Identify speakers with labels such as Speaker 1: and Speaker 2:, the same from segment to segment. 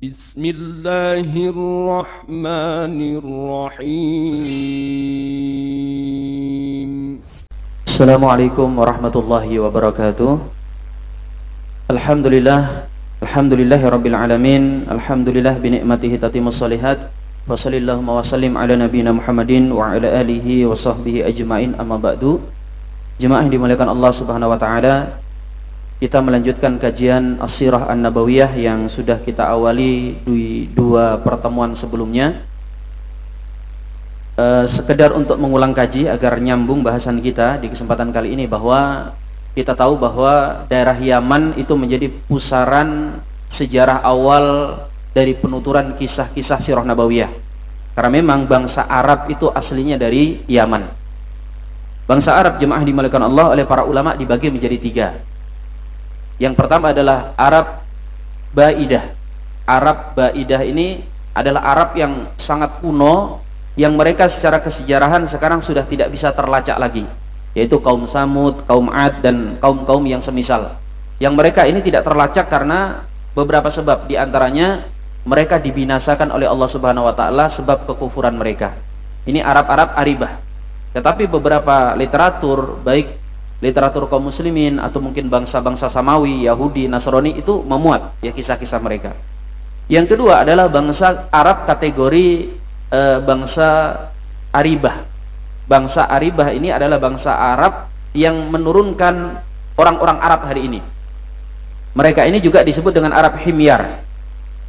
Speaker 1: بسم الله الرحمن الرحيم.
Speaker 2: Assalamualaikum warahmatullahi wabarakatuh. Alhamdulillah, alhamdulillahi rabbil alamin. Alhamdulillah bi ni'matihi tatimmus shalihat. Wa sallallahu wa sallim ala nabiyyina Muhammadin wa ala alihi wa sahbihi ajmain, amma ba'du. Jemaah yang dimuliakan Allah Subhanahu wa taala, kita melanjutkan kajian As-Sirah An-Nabawiyah yang sudah kita awali di dua pertemuan sebelumnya. Sekedar untuk mengulang kaji agar nyambung bahasan kita di kesempatan kali ini, bahwa kita tahu bahwa daerah Yaman itu menjadi pusaran sejarah awal dari penuturan kisah-kisah Sirah Nabawiyah. Karena memang bangsa Arab itu aslinya dari Yaman. Bangsa Arab, jemaah dimuliakan Allah, oleh para ulama dibagi menjadi tiga. Yang pertama adalah Arab Baidah. Arab Baidah ini adalah Arab yang sangat kuno, yang mereka secara kesejarahan sekarang sudah tidak bisa terlacak lagi, yaitu kaum Samud, kaum Ad, dan kaum-kaum yang semisal. Yang mereka ini tidak terlacak karena beberapa sebab. Di antaranya mereka dibinasakan oleh Allah Subhanahu wa taala sebab kekufuran mereka. Ini Arab-Arab Aribah. Tetapi beberapa literatur, baik literatur kaum muslimin atau mungkin bangsa-bangsa Samawi, Yahudi, Nasrani, itu memuat ya kisah-kisah mereka. Yang kedua adalah bangsa Arab kategori bangsa Aribah. Bangsa Aribah ini adalah bangsa Arab yang menurunkan orang-orang Arab hari ini. Mereka ini juga disebut dengan Arab Himyar.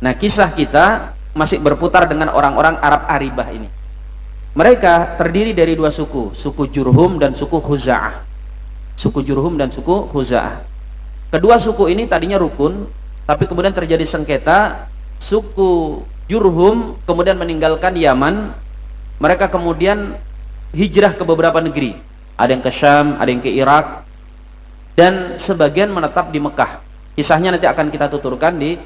Speaker 2: Nah, kisah kita masih berputar dengan orang-orang Arab Aribah ini. Mereka terdiri dari dua suku, suku Jurhum dan suku Khuza'ah. Suku Jurhum dan suku Khuza'ah. Kedua suku ini tadinya rukun, tapi kemudian terjadi sengketa. Suku Jurhum kemudian meninggalkan Yaman. Mereka kemudian hijrah ke beberapa negeri. Ada yang ke Syam, ada yang ke Irak, dan sebagian menetap di Mekah. Kisahnya nanti akan kita tuturkan di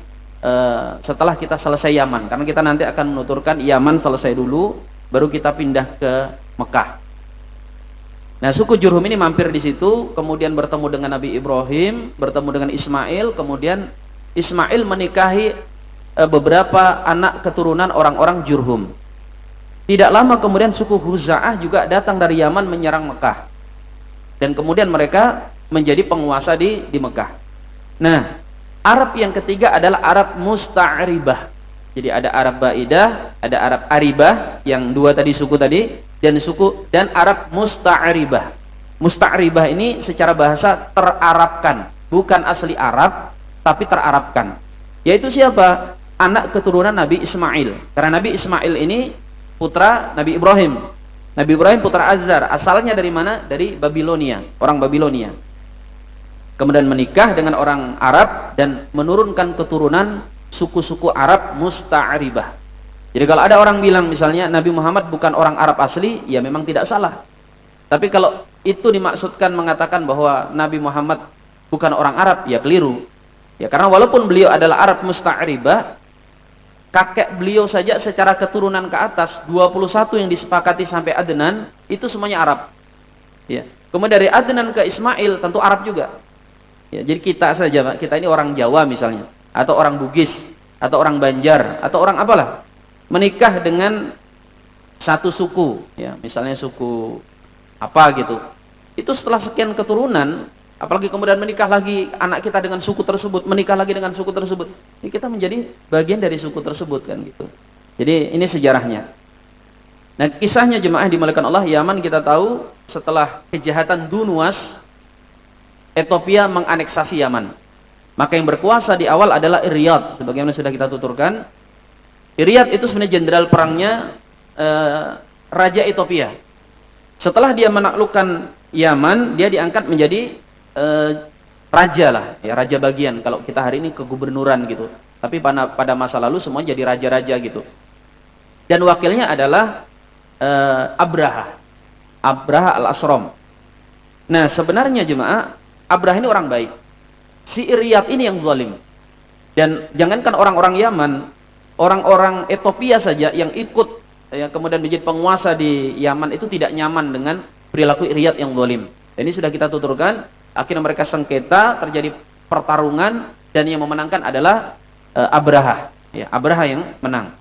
Speaker 2: setelah kita selesai Yaman, karena kita nanti akan menuturkan Yaman selesai dulu, baru kita pindah ke Mekah. Nah, suku Jurhum ini mampir di situ, kemudian bertemu dengan Nabi Ibrahim, bertemu dengan Ismail, kemudian Ismail menikahi beberapa anak keturunan orang-orang Jurhum. Tidak lama kemudian suku Khuza'ah juga datang dari Yaman menyerang Mekah. Dan kemudian mereka menjadi penguasa di Mekah. Nah, Arab yang ketiga adalah Arab Musta'ribah. Jadi ada Arab Baidah, ada Arab Aribah, yang dua tadi suku tadi, dan Arab Musta'ribah. Musta'ribah ini secara bahasa terarabkan, bukan asli Arab, tapi terarabkan. Yaitu siapa? Anak keturunan Nabi Ismail. Karena Nabi Ismail ini putra Nabi Ibrahim. Nabi Ibrahim putra Azar. Asalnya dari mana? Dari Babilonia, orang Babilonia. Kemudian menikah dengan orang Arab dan menurunkan keturunan suku-suku Arab Musta'ribah. Jadi kalau ada orang bilang misalnya Nabi Muhammad bukan orang Arab asli, ya memang tidak salah. Tapi kalau itu dimaksudkan mengatakan bahwa Nabi Muhammad bukan orang Arab, ya keliru. Ya, karena walaupun beliau adalah Arab Musta'ribah, kakek beliau saja secara keturunan ke atas 21 yang disepakati sampai Adnan itu semuanya Arab. Ya. Kemudian dari Adnan ke Ismail tentu Arab juga. Ya, jadi kita saja, Pak, kita ini orang Jawa misalnya, atau orang Bugis, atau orang Banjar, atau orang apalah, menikah dengan satu suku, ya, misalnya suku apa gitu. Itu setelah sekian keturunan, apalagi kemudian menikah lagi anak kita dengan suku tersebut, menikah lagi dengan suku tersebut, ya kita menjadi bagian dari suku tersebut kan gitu. Jadi ini sejarahnya. Nah, kisahnya jemaah dimuliakan Allah, Yaman kita tahu setelah kejahatan Dunwas, Ethiopia menganeksasi Yaman. Maka yang berkuasa di awal adalah Iryad, sebagaimana sudah kita tuturkan. Iryad itu sebenarnya jenderal perangnya Raja Ethiopia. Setelah dia menaklukkan Yaman, dia diangkat menjadi raja lah, ya, raja bagian. Kalau kita hari ini kegubernuran gitu. Tapi pada masa lalu semua jadi raja-raja gitu. Dan wakilnya adalah Abraha al-Asram. Nah, sebenarnya jemaah, Abraha ini orang baik. Si Iryad ini yang zalim. Dan jangankan orang-orang Yaman, orang-orang Ethiopia saja yang ikut ya, kemudian menjadi penguasa di Yaman itu tidak nyaman dengan perilaku Iryad yang zalim. Dan ini sudah kita tuturkan. Akhirnya mereka sengketa, terjadi pertarungan, dan yang memenangkan adalah Abraha. Ya, Abraha yang menang.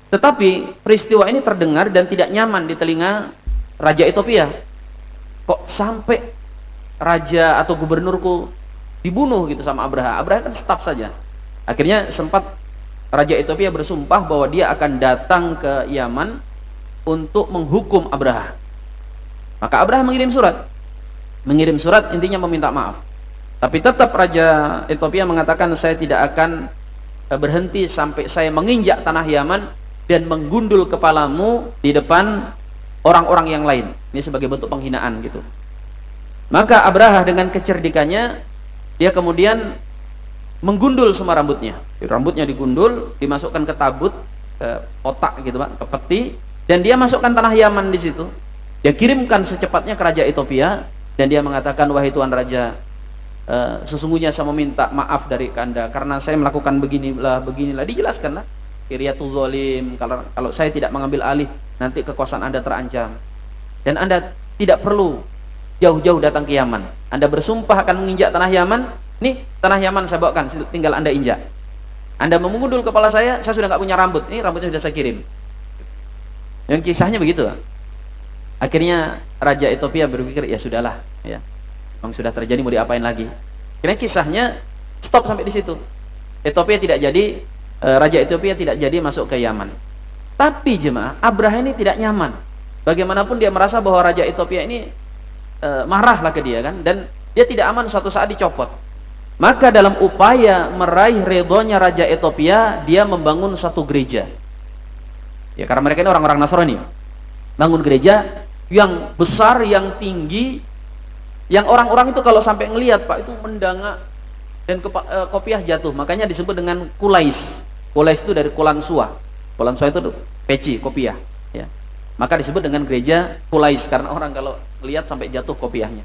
Speaker 2: Tetapi peristiwa ini terdengar dan tidak nyaman di telinga Raja Ethiopia. Kok sampai raja atau gubernurku dibunuh gitu sama Abraha? Abraha kan staf saja. Akhirnya sempat Raja Ethiopia bersumpah bahwa dia akan datang ke Yaman untuk menghukum Abraha. Maka Abraha mengirim surat. Mengirim surat intinya meminta maaf. Tapi tetap Raja Ethiopia mengatakan, saya tidak akan berhenti sampai saya menginjak tanah Yaman dan menggundul kepalamu di depan orang-orang yang lain. Ini sebagai bentuk penghinaan gitu. Maka Abraha dengan kecerdikannya, dia kemudian menggundul semua rambutnya. Rambutnya digundul, dimasukkan ke tabut, ke otak gitu Pak, ke peti, dan dia masukkan tanah Yaman di situ. Dia kirimkan secepatnya ke Raja Ethiopia, dan dia mengatakan, wahai Tuan Raja, sesungguhnya saya meminta maaf dari Anda karena saya melakukan beginilah, dijelaskanlah. Kiriyatul Zolim, kalau saya tidak mengambil alih, nanti kekuasaan Anda terancam. Dan Anda tidak perlu jauh-jauh datang ke Yaman. Anda bersumpah akan menginjak tanah Yaman. Nih, tanah Yaman saya bawakan, tinggal Anda injak. Anda memungundul kepala saya sudah nggak punya rambut. Ini rambutnya sudah saya kirim. Yang kisahnya begitu. Akhirnya Raja Ethiopia berpikir, ya sudahlah, ya. Memang sudah terjadi, mau diapain lagi? Akhirnya kisahnya stop sampai di situ. Ethiopia tidak jadi, Raja Ethiopia tidak jadi masuk ke Yaman. Tapi jemaah, Abraha ini tidak nyaman. Bagaimanapun dia merasa bahwa Raja Ethiopia ini marahlah ke dia kan, dan dia tidak aman suatu saat dicopot. Maka dalam upaya meraih ridhonya Raja Ethiopia, dia membangun satu gereja. Ya, karena mereka ini orang-orang Nasrani. Bangun gereja yang besar, yang tinggi, yang orang-orang itu kalau sampai ngelihat Pak itu mendangak dan kopiah jatuh. Makanya disebut dengan kulais. Kulais itu dari kulan sua. Kulan sua itu peci, kopiah. Ya. Maka disebut dengan gereja kulais karena orang kalau lihat sampai jatuh kopiahnya.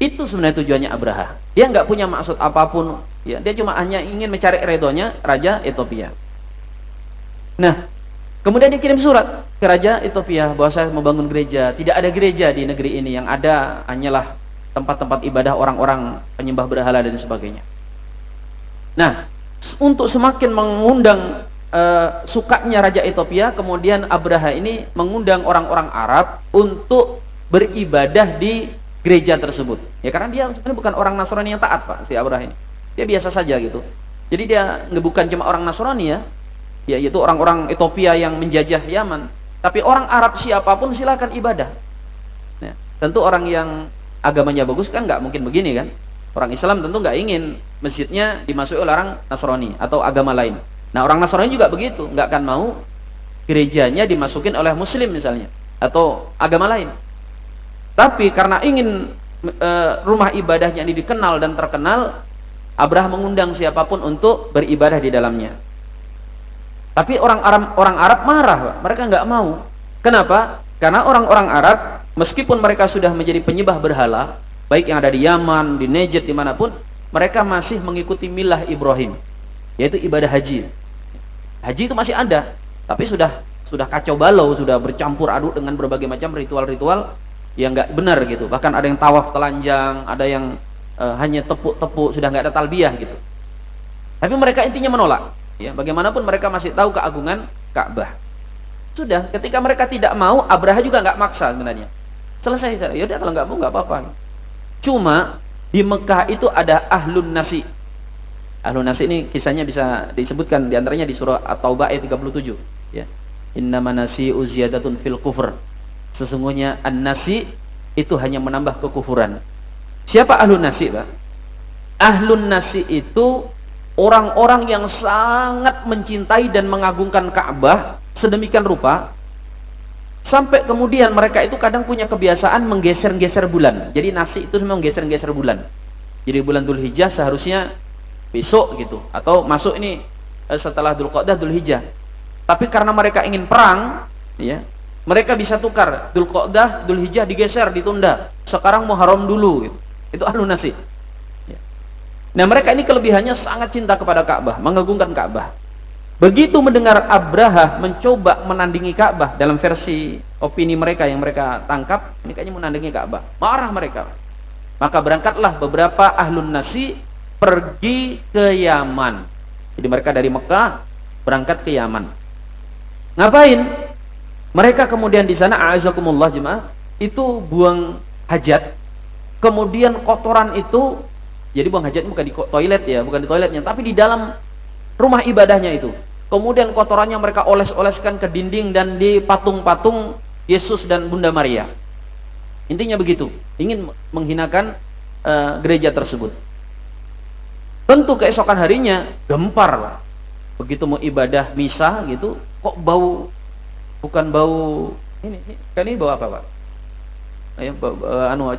Speaker 2: Itu sebenarnya tujuannya Abraha. Dia nggak punya maksud apapun. Ya, dia cuma hanya ingin mencari ridhonya Raja Ethiopia. Nah, kemudian dia kirim surat ke Raja Ethiopia bahwa saya membangun gereja. Tidak ada gereja di negeri ini, yang ada hanyalah tempat-tempat ibadah orang-orang penyembah berhala dan sebagainya. Nah, untuk semakin mengundang sukanya Raja Ethiopia, kemudian Abraha ini mengundang orang-orang Arab untuk beribadah di gereja tersebut. Ya karena dia sebenarnya bukan orang Nasrani yang taat Pak, si Abraha ini. Dia biasa saja gitu. Jadi dia bukan cuma orang Nasrani ya, yaitu orang-orang Ethiopia yang menjajah Yaman. Tapi orang Arab siapapun silakan ibadah. Nah, tentu orang yang agamanya bagus kan nggak mungkin begini kan. Orang Islam tentu nggak ingin masjidnya dimasuki oleh orang Nasrani atau agama lain. Nah, orang Nasrani juga begitu, nggak akan mau gerejanya dimasukin oleh Muslim misalnya atau agama lain. Tapi karena ingin rumah ibadahnya ini dikenal dan terkenal, Abraha mengundang siapapun untuk beribadah di dalamnya. Tapi orang Arab marah, Pak. Mereka nggak mau. Kenapa? Karena orang-orang Arab, meskipun mereka sudah menjadi penyembah berhala, baik yang ada di Yaman, di Najd, dimanapun, mereka masih mengikuti milah Ibrahim, yaitu ibadah haji. Haji itu masih ada, tapi sudah kacau balau, sudah bercampur aduk dengan berbagai macam ritual-ritual yang nggak benar gitu. Bahkan ada yang tawaf telanjang, ada yang hanya tepuk-tepuk, sudah nggak ada talbiyah gitu. Tapi mereka intinya menolak. Ya, bagaimanapun mereka masih tahu keagungan Ka'bah. Sudah, ketika mereka tidak mau, Abraha juga nggak maksa sebenarnya. Selesai, ya udah kalau nggak mau nggak apa-apa. Cuma di Mekah itu ada ahlun nasi. Ahlun nasi ini kisahnya bisa disebutkan diantaranya di surah At-Taubah ayat 37. Ya, innama nasi'u ziyadatun fil kufr. Sesungguhnya an-nasi itu hanya menambah kekufuran. Siapa ahlun nasi, Pak? Ahlun nasi itu orang-orang yang sangat mencintai dan mengagungkan Ka'bah sedemikian rupa sampai kemudian mereka itu kadang punya kebiasaan menggeser-geser bulan. Jadi nasi itu memang geser-geser bulan. Jadi bulan Dzulhijjah seharusnya besok gitu, atau masuk ini setelah Dzulqa'dah Dzulhijjah. Tapi karena mereka ingin perang, ya, mereka bisa tukar Dzulqa'dah Dzulhijjah digeser, ditunda. Sekarang Muharram dulu gitu. Itu ahlun nasi. Nah, mereka ini kelebihannya sangat cinta kepada Ka'bah, mengagungkan Ka'bah. Begitu mendengar Abraha mencoba menandingi Ka'bah, dalam versi opini mereka yang mereka tangkap, ini kayaknya menandingi Ka'bah. Marah mereka. Maka berangkatlah beberapa ahlun nasi pergi ke Yaman. Jadi mereka dari Mekah berangkat ke Yaman. Ngapain? Mereka kemudian di sana, a'azakumullah jemaah, itu buang hajat. Kemudian kotoran itu, jadi buang hajat bukan di toilet ya, bukan di toiletnya, tapi di dalam rumah ibadahnya itu. Kemudian kotorannya mereka oles-oleskan ke dinding dan di patung-patung Yesus dan Bunda Maria. Intinya begitu, ingin menghinakan gereja tersebut. Tentu keesokan harinya gempar lah. Begitu mau ibadah misa gitu, kok bau, bukan bau ini bau apa Pak?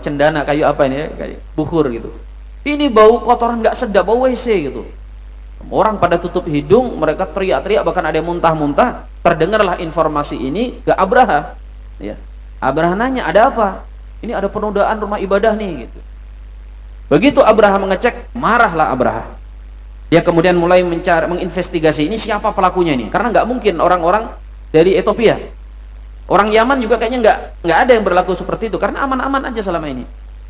Speaker 2: Cendana kayu apa ini ya? Kayak bukur gitu. Ini bau kotoran nggak sedap, bau WC gitu. Orang pada tutup hidung, mereka teriak-teriak, bahkan ada yang muntah-muntah. Terdengarlah informasi ini ke Abraha. Ya. Abraha nanya, ada apa? Ini ada penodaan rumah ibadah nih gitu. Begitu Abraha mengecek, marahlah Abraha. Dia kemudian mulai menginvestigasi ini siapa pelakunya ini, karena nggak mungkin orang-orang dari Ethiopia. Orang Yaman juga kayaknya nggak ada yang berlaku seperti itu, karena aman-aman aja selama ini.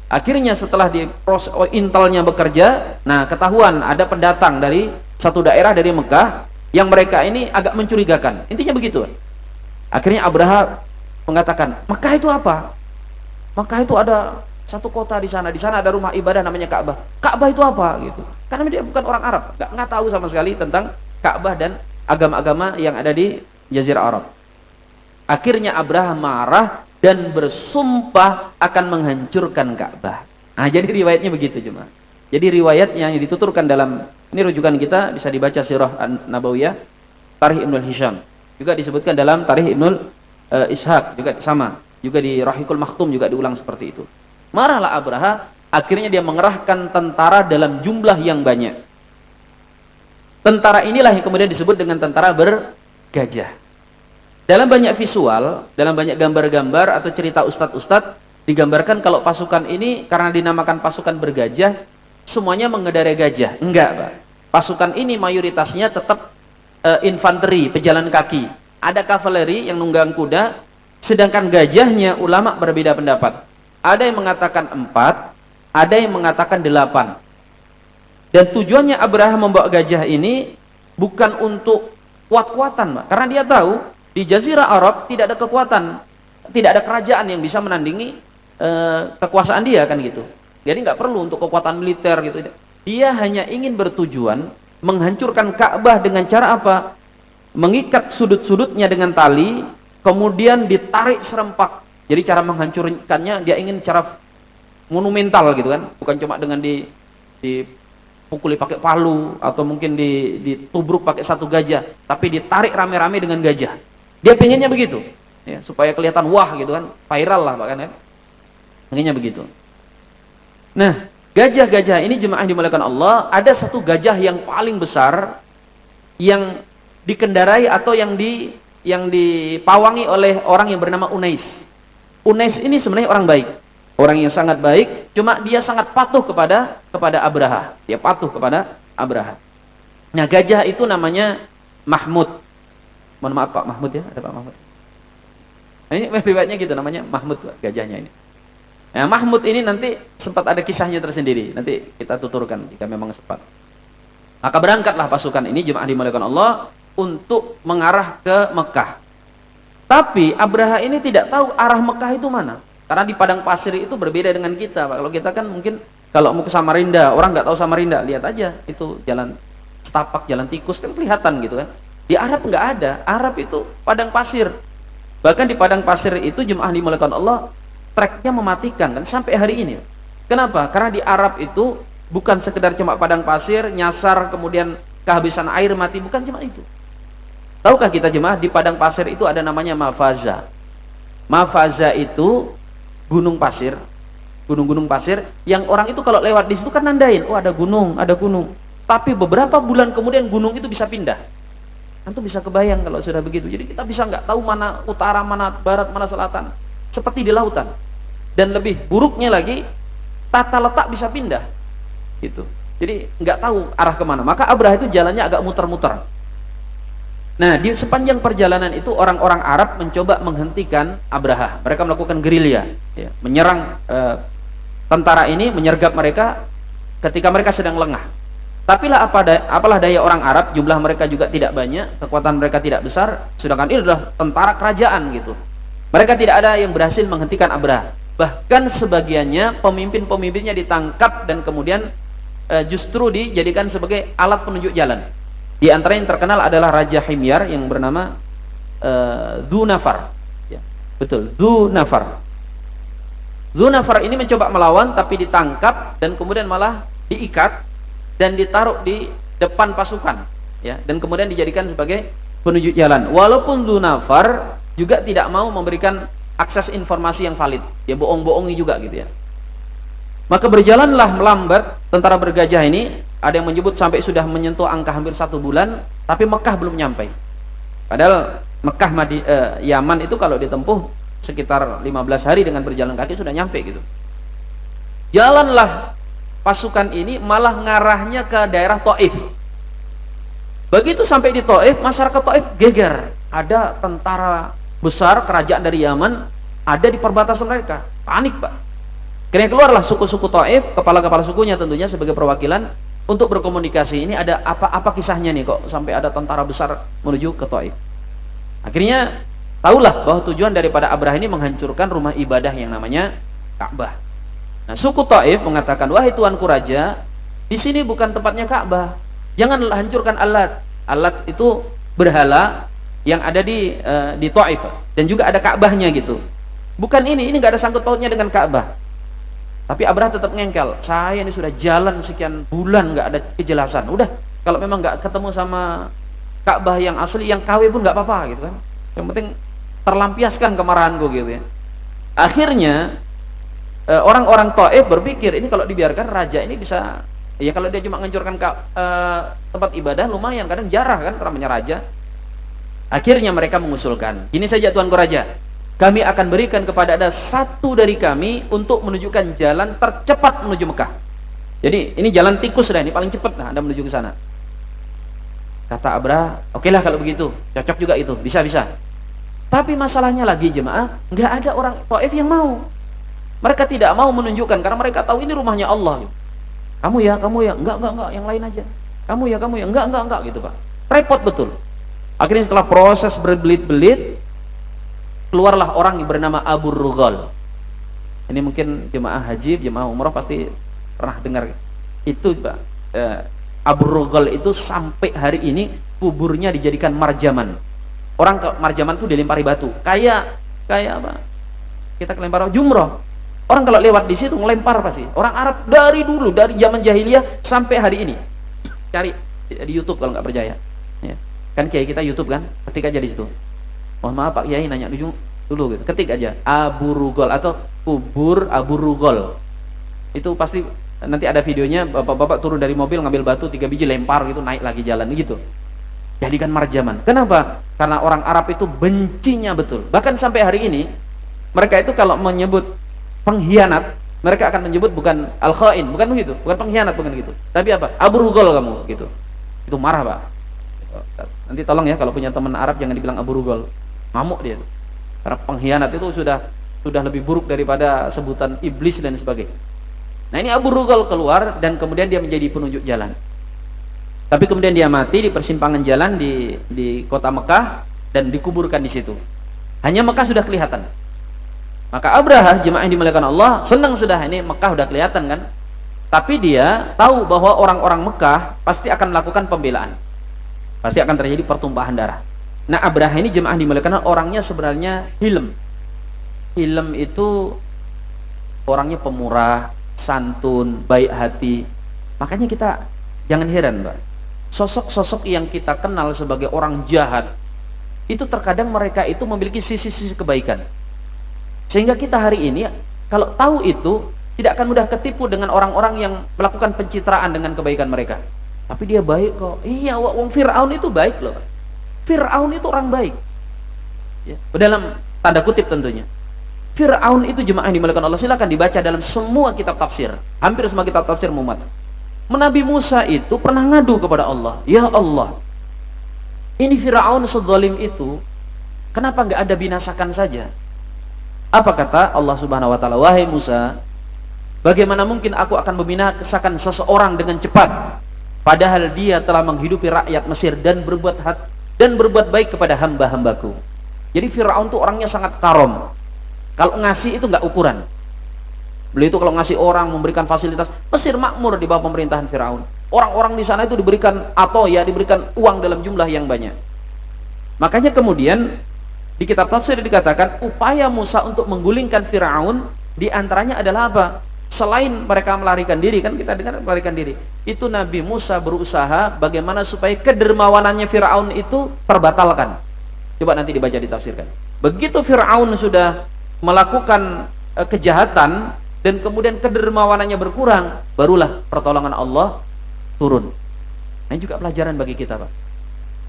Speaker 2: Akhirnya setelah di proses intelnya bekerja, nah ketahuan ada pendatang dari satu daerah dari Mekah yang mereka ini agak mencurigakan. Intinya begitu. Akhirnya Abraha mengatakan, Mekah itu apa? Mekah itu ada satu kota di sana ada rumah ibadah namanya Ka'bah. Ka'bah itu apa gitu? Karena dia bukan orang Arab, nggak tahu sama sekali tentang Ka'bah dan agama-agama yang ada di Jazirah Arab. Akhirnya Abraha marah dan bersumpah akan menghancurkan Ka'bah. Nah, jadi riwayatnya begitu cuma. Jadi riwayatnya yang dituturkan dalam ini rujukan kita bisa dibaca Sirah Nabawiyah, Tarikh Ibnu Hisham. Juga disebutkan dalam Tarikh Ibnu Ishaq juga sama. Juga di Rahikul Maktum juga diulang seperti itu. Marahlah Abraha, akhirnya dia mengerahkan tentara dalam jumlah yang banyak. Tentara inilah yang kemudian disebut dengan tentara bergajah. Dalam banyak visual, dalam banyak gambar-gambar atau cerita ustadz-ustadz, digambarkan kalau pasukan ini karena dinamakan pasukan bergajah, semuanya mengendarai gajah. Enggak, Pak. Pasukan ini mayoritasnya tetap infanteri, pejalan kaki. Ada kavaleri yang nunggang kuda, sedangkan gajahnya ulama berbeda pendapat. Ada yang mengatakan 4, ada yang mengatakan 8. Dan tujuannya Abraha membawa gajah ini bukan untuk kuat-kuatan, Pak. Karena dia tahu di Jazirah Arab tidak ada kekuatan, tidak ada kerajaan yang bisa menandingi kekuasaan dia kan gitu. Jadi nggak perlu untuk kekuatan militer gitu. Dia hanya ingin bertujuan menghancurkan Ka'bah dengan cara apa? Mengikat sudut-sudutnya dengan tali, kemudian ditarik serempak. Jadi cara menghancurkannya dia ingin cara monumental gitu kan, bukan cuma dengan dipukuli pakai palu atau mungkin ditubruk pakai satu gajah, tapi ditarik rame-rame dengan gajah. Dia pengennya begitu, ya, supaya kelihatan wah gitu kan, viral lah bahkan ya. Pengennya begitu. Nah, gajah-gajah ini jemaah dimuliakan Allah, ada satu gajah yang paling besar yang dikendarai atau yang dipawangi oleh orang yang bernama Unais. Unais ini sebenarnya orang baik, orang yang sangat baik, cuma dia sangat patuh kepada Abraha. Dia patuh kepada Abraha. Nah, gajah itu namanya Mahmud. Mohon maaf Pak Mahmud ya, ada Pak Mahmud. Nah, ini riwayatnya gitu, namanya Mahmud gajahnya ini. Nah, Mahmud ini nanti sempat ada kisahnya tersendiri, nanti kita tuturkan jika memang sempat. Maka berangkatlah pasukan ini jemaah dimuliakan Allah untuk mengarah ke Mekah. Tapi Abraha ini tidak tahu arah Mekah itu mana. Karena di padang pasir itu berbeda dengan kita, Pak. Kalau kita kan mungkin kalau mau ke Samarinda, orang nggak tahu Samarinda, lihat aja itu jalan setapak, jalan tikus kan kelihatan gitu kan. Di Arab nggak ada. Arab itu padang pasir. Bahkan di padang pasir itu jemaah dimuliakan Allah, treknya mematikan kan sampai hari ini. Kenapa? Karena di Arab itu bukan sekedar cuma padang pasir, nyasar kemudian kehabisan air mati, bukan cuma itu. Tahukah kita jemaah di padang pasir itu ada namanya mafaza. Mafaza itu gunung pasir, gunung-gunung pasir yang orang itu kalau lewat di situ kan nandain, oh ada gunung, ada gunung. Tapi beberapa bulan kemudian gunung itu bisa pindah. Antum bisa kebayang kalau sudah begitu. Jadi kita bisa nggak tahu mana utara, mana barat, mana selatan. Seperti di lautan. Dan lebih buruknya lagi, tata letak bisa pindah. Gitu. Jadi nggak tahu arah kemana. Maka Abraha itu jalannya agak muter-muter. Nah, di sepanjang perjalanan itu orang-orang Arab mencoba menghentikan Abraha. Mereka melakukan gerilya, ya, menyerang tentara ini, menyergap mereka ketika mereka sedang lengah. Tapi lah apalah daya orang Arab, jumlah mereka juga tidak banyak, kekuatan mereka tidak besar, sedangkan ini adalah tentara kerajaan gitu. Mereka tidak ada yang berhasil menghentikan Abraha. Bahkan sebagiannya pemimpin-pemimpinnya ditangkap dan kemudian justru dijadikan sebagai alat penunjuk jalan. Di antara yang terkenal adalah Raja Himyar yang bernama Dzunafar. Ya, betul, Dzunafar. Dzunafar ini mencoba melawan tapi ditangkap dan kemudian malah diikat dan ditaruh di depan pasukan, ya, dan kemudian dijadikan sebagai penunjuk jalan. Walaupun Dzunafar juga tidak mau memberikan akses informasi yang valid, dia bohong-bohongi juga gitu ya. Maka berjalanlah melambat tentara bergajah ini. Ada yang menyebut sampai sudah menyentuh angka hampir 1 bulan, tapi Mekah belum nyampe. Padahal Mekah Yaman itu kalau ditempuh sekitar 15 hari dengan berjalan kaki sudah nyampe gitu. Jalanlah pasukan ini malah ngarahnya ke daerah Taif. Begitu sampai di Taif, masyarakat Taif geger. Ada tentara besar kerajaan dari Yaman ada di perbatasan mereka. Panik, Pak. Akhirnya keluarlah suku-suku Taif, kepala-kepala sukunya tentunya sebagai perwakilan untuk berkomunikasi. Ini ada apa kisahnya nih kok sampai ada tentara besar menuju ke Taif. Akhirnya tahulah bahwa tujuan daripada Abraha ini menghancurkan rumah ibadah yang namanya Ka'bah. Nah, suku Taif mengatakan, wahai tuanku raja, di sini bukan tempatnya Ka'bah. Jangan hancurkan Allat. Allat itu berhala yang ada di Taif dan juga ada Ka'bahnya gitu. Bukan ini nggak ada sangkut pautnya dengan Ka'bah. Tapi Abraha tetap ngengkel. Saya ini sudah jalan sekian bulan nggak ada kejelasan. Udah, kalau memang nggak ketemu sama Ka'bah yang asli, yang KW pun nggak apa-apa gitu kan. Yang penting terlampiaskan kemarahanku gitu ya. Akhirnya orang-orang Taif berpikir ini kalau dibiarkan raja ini bisa, ya kalau dia cuma menghancurkan tempat ibadah lumayan, kadang jarah kan namanya raja. Akhirnya mereka mengusulkan, ini saja tuanku raja, kami akan berikan kepada ada satu dari kami untuk menunjukkan jalan tercepat menuju Mekah. Jadi ini jalan tikus dah, ini paling cepat Anda menuju ke sana. Kata Abraha, okelah kalau begitu, cocok juga itu, bisa. Tapi masalahnya lagi jemaah, nggak ada orang Taif yang mau. Mereka tidak mau menunjukkan karena mereka tahu ini rumahnya Allah. Kamu ya, enggak, yang lain aja. Kamu ya, enggak gitu, Pak. Repot betul. Akhirnya setelah proses berbelit-belit, keluarlah orang yang bernama Abu Rughal. Ini mungkin jemaah haji, jemaah umrah pasti pernah dengar. Itu, Pak. Abu Rughal itu sampai hari ini kuburnya dijadikan marjaman. Orang ke marjaman itu dilempari batu. Kayak apa? Kita kelempar jumroh. Orang kalau lewat di situ ngelempar pasti. Orang Arab dari dulu, dari zaman jahiliyah sampai hari ini. Cari di YouTube kalau nggak percaya. Ya. Kan kiai kita YouTube kan, ketik aja di situ. Mohon maaf Pak Kiai nanya dulu gitu. Ketik aja Abu Rughal atau kubur Abu Rughal. Itu pasti nanti ada videonya, bapak-bapak turun dari mobil ngambil batu 3 biji lempar gitu, naik lagi jalan gitu. Jadikan marjaman. Kenapa? Karena orang Arab itu bencinya betul. Bahkan sampai hari ini mereka itu kalau menyebut pengkhianat, mereka akan menyebut bukan al-khain, bukan begitu, bukan pengkhianat, bukan gitu. Tapi apa? Abu Rughal kamu gitu. Itu marah, Pak. Nanti tolong ya kalau punya teman Arab jangan dibilang Abu Rughal. Ngamuk dia. Karena pengkhianat itu sudah lebih buruk daripada sebutan iblis dan sebagainya. Nah, ini Abu Rughal keluar dan kemudian dia menjadi penunjuk jalan. Tapi kemudian dia mati di persimpangan jalan di kota Mekah dan dikuburkan di situ. Hanya Mekah sudah kelihatan. Maka Abraha, jemaah yang dimuliakan Allah, senang sudah ini Mekah sudah kelihatan kan. Tapi dia tahu bahwa orang-orang Mekah pasti akan melakukan pembelaan. Pasti akan terjadi pertumpahan darah. Nah, Abraha ini jemaah yang dimuliakan Allah, orangnya sebenarnya hilm. Hilm itu orangnya pemurah, santun, baik hati. Makanya kita jangan heran, Mbak. Sosok-sosok yang kita kenal sebagai orang jahat, itu terkadang mereka itu memiliki sisi-sisi kebaikan. Sehingga kita hari ini kalau tahu itu tidak akan mudah ketipu dengan orang-orang yang melakukan pencitraan dengan kebaikan mereka. Tapi dia baik kok. Iya, wong Fir'aun itu baik loh. Fir'aun itu orang baik. Ya, dalam tanda kutip tentunya. Fir'aun itu jemaah yang dimuliakan Allah, silakan dibaca dalam semua kitab tafsir. Hampir semua kitab tafsir muhammad. Nabi Musa itu pernah ngadu kepada Allah. Ya Allah, ini Fir'aun sezalim itu, kenapa nggak ada binasakan saja? Apa kata Allah Subhanahu wa taala? Wahai Musa, bagaimana mungkin aku akan membinasakan seseorang dengan cepat? padahal dia telah menghidupi rakyat Mesir dan berbuat baik kepada hamba-hambaku. Jadi Firaun tuh orangnya sangat karom. Kalau ngasih itu nggak ukuran. Beliau itu kalau ngasih orang, memberikan fasilitas, Mesir makmur di bawah pemerintahan Firaun. Orang-orang di sana itu diberikan diberikan uang dalam jumlah yang banyak. Makanya kemudian di kitab tafsir dikatakan upaya Musa untuk menggulingkan Firaun di antaranya adalah apa? Selain mereka melarikan diri, kan kita dengar melarikan diri, itu Nabi Musa berusaha bagaimana supaya kedermawanannya Firaun itu terbatalkan. Coba nanti dibaca ditafsirkan. Begitu Firaun sudah melakukan kejahatan dan kemudian kedermawanannya berkurang, barulah pertolongan Allah turun. Nah, ini juga pelajaran bagi kita, Pak.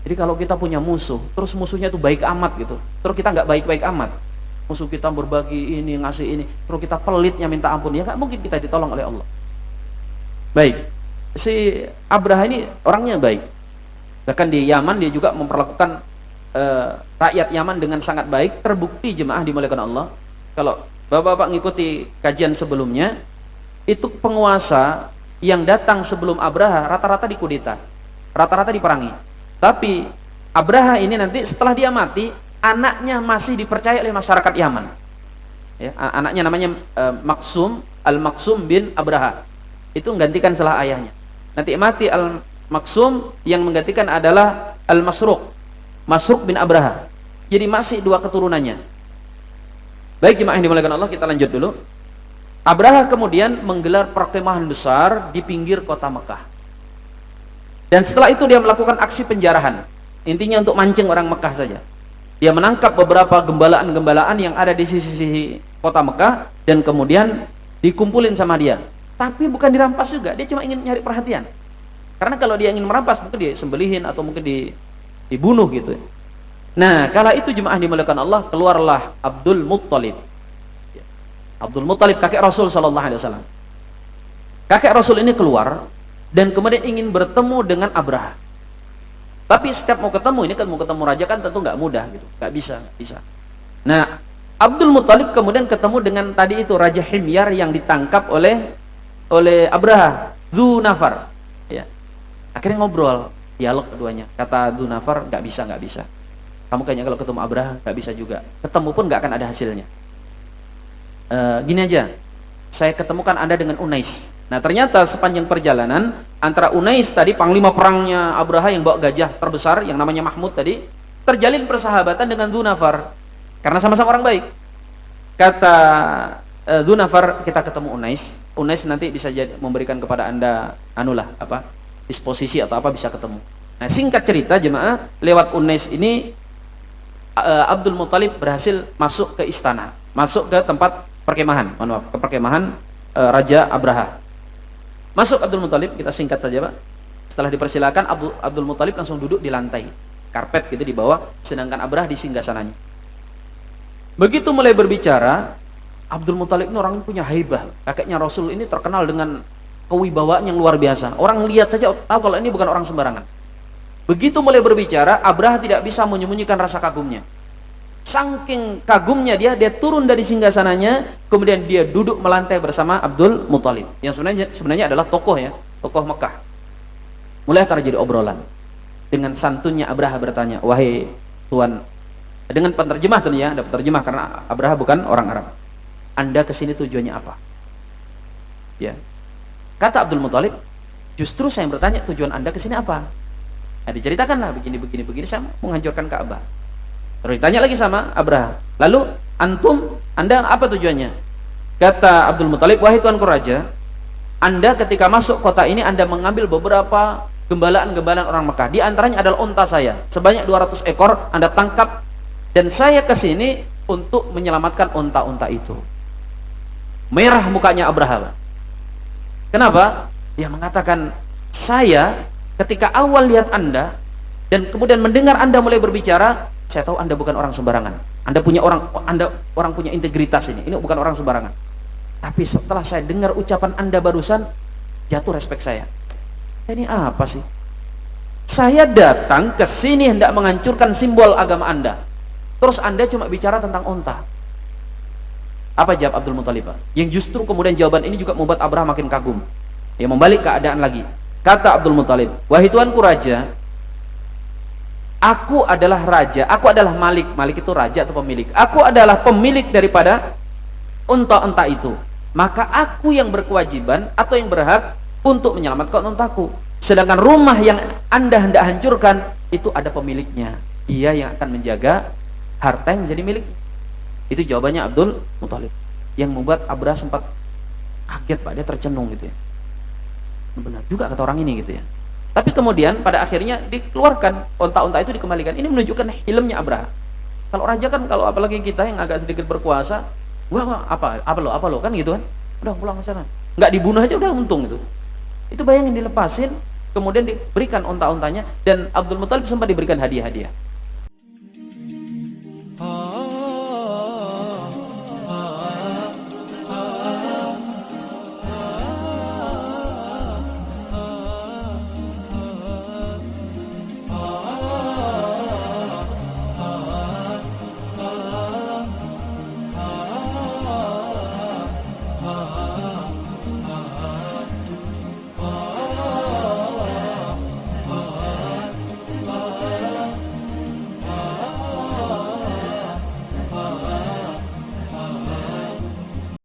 Speaker 2: Jadi kalau kita punya musuh, terus musuhnya itu baik amat gitu, terus kita nggak baik-baik amat, musuh kita berbagi ini, ngasih ini, terus kita pelitnya minta ampun, ya nggak mungkin kita ditolong oleh Allah. Baik, si Abraha ini orangnya baik. Bahkan di Yaman dia juga memperlakukan rakyat Yaman dengan sangat baik. Terbukti jemaah dimuliakan Allah, kalau bapak-bapak ngikuti kajian sebelumnya, itu penguasa yang datang sebelum Abraha rata-rata dikudeta, rata-rata diperangi. Tapi Abraha ini nanti setelah dia mati, anaknya masih dipercaya oleh masyarakat Yaman. Ya, anaknya namanya Maksum, Al-Maksum bin Abraha. Itu menggantikan setelah ayahnya. Nanti mati Al-Maksum, yang menggantikan adalah Al-Masruq, Masruq bin Abraha. Jadi masih dua keturunannya. Baik jemaah yang dimuliakan Allah, kita lanjut dulu. Abraha kemudian menggelar perkemahan besar di pinggir kota Mekah. Dan setelah itu dia melakukan aksi penjarahan. Intinya untuk mancing orang Mekah saja. Dia menangkap beberapa gembalaan-gembalaan yang ada di sisi-sisi kota Mekah dan kemudian dikumpulin sama dia. Tapi bukan dirampas juga, dia cuma ingin nyari perhatian. Karena kalau dia ingin merampas, mungkin dia sembelihin atau mungkin dibunuh gitu. Nah, kala itu jemaah dimuliakan Allah, keluarlah Abdul Muttalib. Abdul Muttalib kakek Rasul sallallahu alaihi wasallam. Kakek Rasul ini keluar dan kemudian ingin bertemu dengan Abraha. Tapi setiap mau ketemu, ini kan mau ketemu raja kan tentu nggak mudah gitu, nggak bisa. Nah, Abdul Muttalib kemudian ketemu dengan tadi itu Raja Himyar yang ditangkap oleh Abraha, Dzunafar. Ya, akhirnya ngobrol, dialog keduanya. Kata Dzunafar, nggak bisa. Kamu kayaknya kalau ketemu Abraha nggak bisa juga. Ketemu pun nggak akan ada hasilnya. Gini aja, saya ketemukan Anda dengan Unais. Nah, ternyata sepanjang perjalanan antara Unais tadi, panglima perangnya Abraha yang bawa gajah terbesar yang namanya Mahmud tadi, terjalin persahabatan dengan Dzunafar karena sama-sama orang baik. Kata Dzunafar, kita ketemu Unais. Unais nanti bisa memberikan kepada Anda disposisi atau apa, bisa ketemu. Nah, singkat cerita jemaah, lewat Unais ini Abdul Muttalib berhasil masuk ke istana, masuk ke tempat perkemahan, ke perkemahan Raja Abraha. Masuk Abdul Muttalib, kita singkat saja Pak. Setelah dipersilakan, Abdul Muttalib langsung duduk di lantai, karpet gitu di bawah, sedangkan Abraha di singgasananya. Begitu mulai berbicara, Abdul Muttalib ini orang punya haibah. Kakeknya Rasul ini terkenal dengan kewibawaan yang luar biasa. Orang lihat saja tahu kalau ini bukan orang sembarangan. Begitu mulai berbicara, Abraha tidak bisa menyembunyikan rasa kagumnya. Saking kagumnya dia turun dari singgasananya, kemudian dia duduk melantai bersama Abdul Muttalib, yang sebenarnya adalah tokoh Mekah. Mulai terjadi obrolan. Dengan santunnya Abraha bertanya, wahai tuan, dengan penerjemah tentunya, ada penerjemah karena Abraha bukan orang Arab. Anda kesini tujuannya apa? Ya. Kata Abdul Muttalib, justru saya bertanya tujuan Anda kesini apa? Nah, diceritakanlah begini, saya mau menghancurkan Ka'bah. Terus ditanya lagi sama Abraha, lalu antum, Anda apa tujuannya? Kata Abdul Muttalib, wahai tuanku raja, Anda ketika masuk kota ini Anda mengambil beberapa gembalaan-gembalaan orang Mekah. Di antaranya adalah unta saya, sebanyak 200 ekor Anda tangkap, dan saya kesini untuk menyelamatkan unta-unta itu. Merah mukanya Abraha. Kenapa? Dia mengatakan, saya ketika awal lihat Anda dan kemudian mendengar Anda mulai berbicara, saya tahu Anda bukan orang sembarangan. Anda orang punya integritas ini. Ini bukan orang sembarangan. Tapi setelah saya dengar ucapan Anda barusan, jatuh respek saya. Ini apa sih? Saya datang ke sini hendak menghancurkan simbol agama Anda. Terus Anda cuma bicara tentang unta. Apa jawab Abdul Muttalib? Yang justru kemudian jawaban ini juga membuat Abraha makin kagum. Dia membalik keadaan lagi. Kata Abdul Muthalib, wahai tuanku raja, aku adalah raja, aku adalah malik. Malik itu raja atau pemilik. Aku adalah pemilik daripada unta-unta itu. Maka aku yang berkewajiban atau yang berhak untuk menyelamatkan untaku. Sedangkan rumah yang Anda hendak hancurkan, itu ada pemiliknya. Ia yang akan menjaga harta yang menjadi milik. Itu jawabannya Abdul Muthalib. Yang membuat Abraha sempat kaget, Pak. Dia tercenung gitu ya. Benar juga kata orang ini gitu ya. Tapi kemudian pada akhirnya dikeluarkan, unta-unta itu dikembalikan. Ini menunjukkan hilmnya Abraha. Kalau raja kan, kalau apalagi kita yang agak sedikit berkuasa, wah apa lo kan gitu kan. Udah pulang ke sana. Enggak dibunuh aja udah untung itu. Itu bayangin dilepasin, kemudian diberikan unta-untanya, dan Abdul Muthalib sempat diberikan hadiah-hadiah.